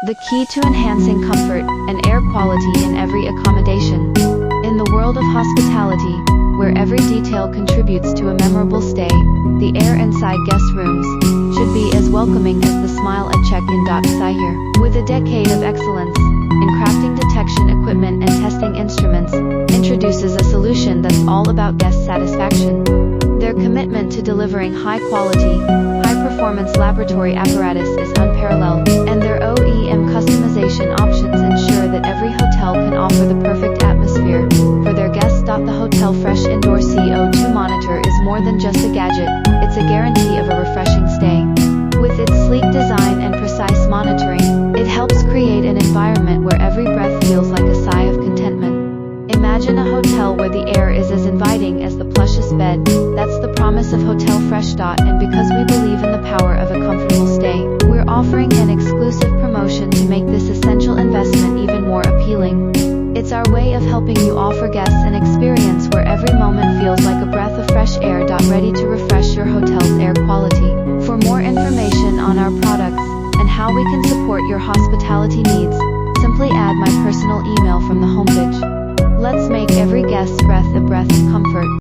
the key to enhancing comfort and air quality in every accommodation. In the world of hospitality, where every detail contributes to a memorable stay, the air inside guest rooms should be as welcoming as the smile at check-in. Sahir, with a decade of excellence in crafting detection equipment and testing instruments, introduces a solution that's all about guest satisfaction. Their commitment to delivering high-quality, high-performance laboratory apparatus is unparalleled, and their OEM customization options ensure that every hotel can offer the perfect atmosphere for their guests. The Hotel Fresh Indoor CO2 Monitor is more than just a gadget, it's a guarantee of a refreshing stay. With its sleek design and precise monitoring, it helps create an environment where every breath feels like a sigh of contentment. Imagine a hotel where the air is as inviting as the plushest bed. That's the promise of Hotel Fresh. And because we believe in the power of a comfortable stay, we're offering an exclusive promotion to make this essential investment even more appealing. It's our way of helping you offer guests an experience where every moment feels like a breath of fresh air. Ready to refresh your hotel's air quality. For more information on our products and how we can support your hospitality needs, simply add my personal email from the homepage. Let's make every guest's breath a breath of comfort.